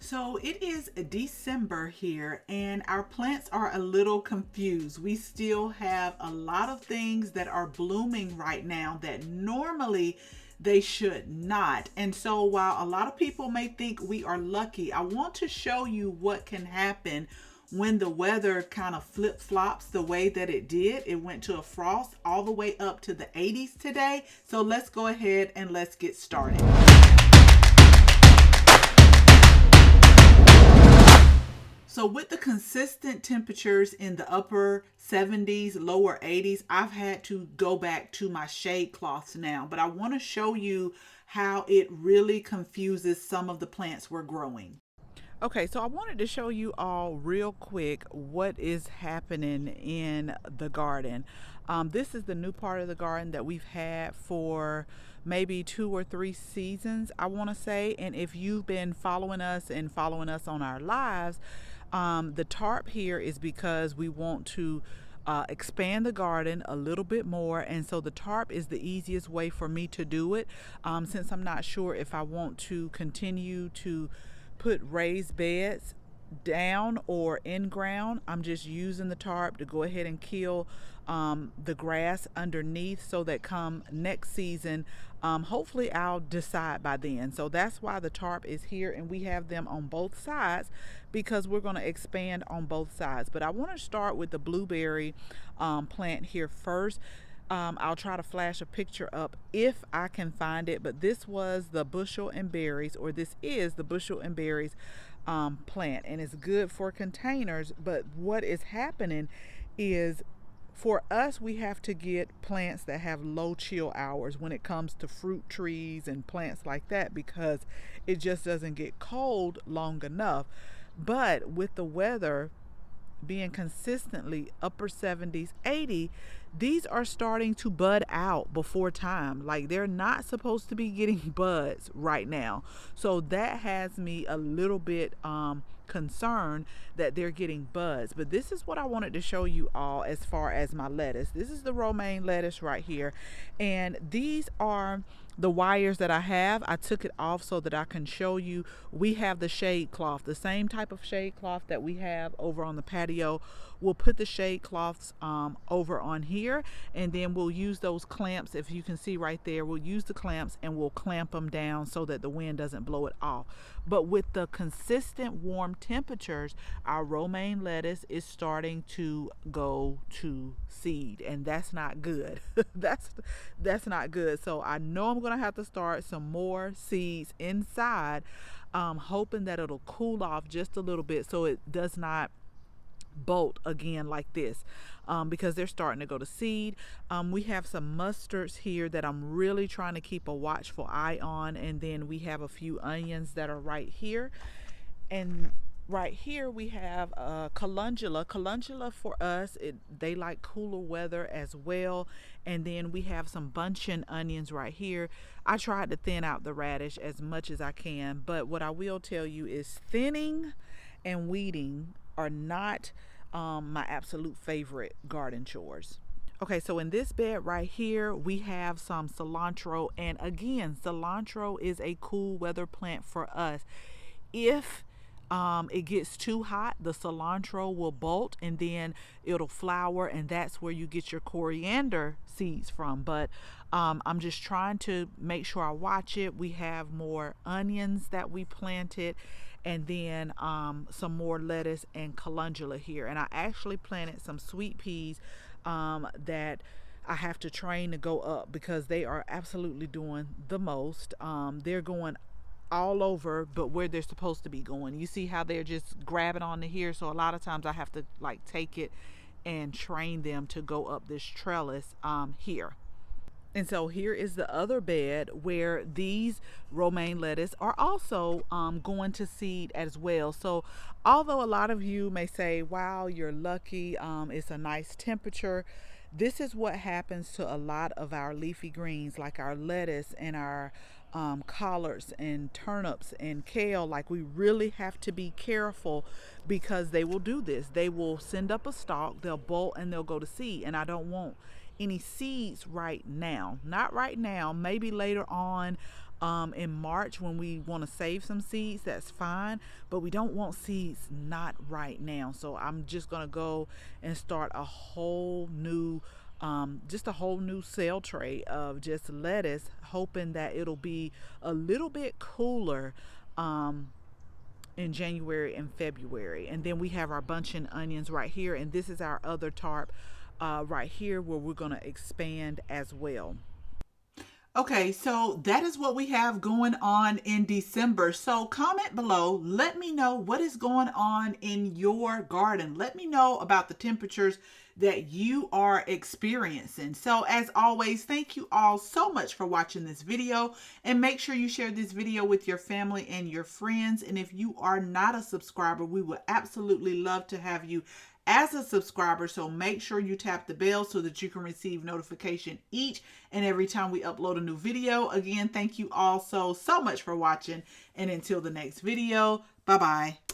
So it is December here, and our plants are a little confused. We still have a lot of things that are blooming right now that normally they should not. And so, while a lot of people may think we are lucky, I want to show you what can happen when the weather kind of flip flops the way that it did. It went to a frost all the way up to the 80s today. So, let's go ahead and let's get started. So with the consistent temperatures in the upper 70s, lower 80s, I've had to go back to my shade cloths now. But I want to show you how it really confuses some of the plants we're growing. Okay, so I wanted to show you all real quick what is happening in the garden. This is the new part of the garden that we've had for maybe 2 or 3 seasons, I want to say. And if you've been following us and following us on our lives, the tarp here is because we want to expand the garden a little bit more, and so the tarp is the easiest way for me to do it, since I'm not sure if I want to continue to put raised beds down or in ground. I'm just using the tarp to go ahead and kill the grass underneath, so that come next season, hopefully I'll decide by then. So that's why the tarp is here, and we have them on both sides because we're going to expand on both sides. But I want to start with the blueberry plant here first. I'll try to flash a picture up if I can find it, but this was the bushel and berries, or this is the bushel and berries plant, and it's good for containers. But what is happening is, for us, we have to get plants that have low chill hours when it comes to fruit trees and plants like that, because it just doesn't get cold long enough. But with the weather being consistently upper 70s, 80, these are starting to bud out before time. Like, they're not supposed to be getting buds right now. So that has me a little bit concerned that they're getting buds. But this is what I wanted to show you all as far as my lettuce. This is the romaine lettuce right here, and these are the wires that I have. I took it off so that I can show you. We have the shade cloth, the same type of shade cloth that we have over on the patio. We'll put the shade cloths over on here, and then we'll use those clamps. If you can see right there, we'll use the clamps and we'll clamp them down so that the wind doesn't blow it off. But with the consistent warm temperatures, our romaine lettuce is starting to go to seed, and that's not good. that's not good. So I know I'm gonna have to start some more seeds inside, hoping that it'll cool off just a little bit so it does not bolt again like this, because they're starting to go to seed. We have some mustards here that I'm really trying to keep a watchful eye on, and then we have a few onions that are right here. And right here we have calendula. Calendula for us, they like cooler weather as well. And then we have some buncheon onions right here. I tried to thin out the radish as much as I can, but what I will tell you is thinning and weeding are not my absolute favorite garden chores. Okay, so in this bed right here, we have some cilantro. And again, cilantro is a cool weather plant for us. If it gets too hot, the cilantro will bolt and then it'll flower, and that's where you get your coriander seeds from. But I'm just trying to make sure I watch it. We have more onions that we planted, and then some more lettuce and calendula here. And I actually planted some sweet peas that I have to train to go up because they are absolutely doing the most. They're going all over but where they're supposed to be going. You see how they're just grabbing onto here, so a lot of times I have to like take it and train them to go up this trellis here. And so here is the other bed where these romaine lettuce are also going to seed as well. So although a lot of you may say, wow, you're lucky, it's a nice temperature, this is what happens to a lot of our leafy greens, like our lettuce and our collards and turnips and kale. Like, we really have to be careful because they will do this. They will send up a stalk, they'll bolt, and they'll go to seed. And I don't want any seeds right now. Not right now, maybe later on. in March when we want to save some seeds, that's fine, but we don't want seeds not right now. So I'm just going to go and start a whole new just a whole new sale tray of just lettuce, hoping that it'll be a little bit cooler in January and February. And then we have our bunching onions right here, and this is our other tarp right here where we're going to expand as well. Okay, so that is what we have going on in December. So comment below. Let me know what is going on in your garden. Let me know about the temperatures that you are experiencing. So as always, thank you all so much for watching this video, and make sure you share this video with your family and your friends. And if you are not a subscriber, we would absolutely love to have you as a subscriber, so make sure you tap the bell so that you can receive notification each and every time we upload a new video. Again, thank you all so much for watching, and until the next video, bye bye.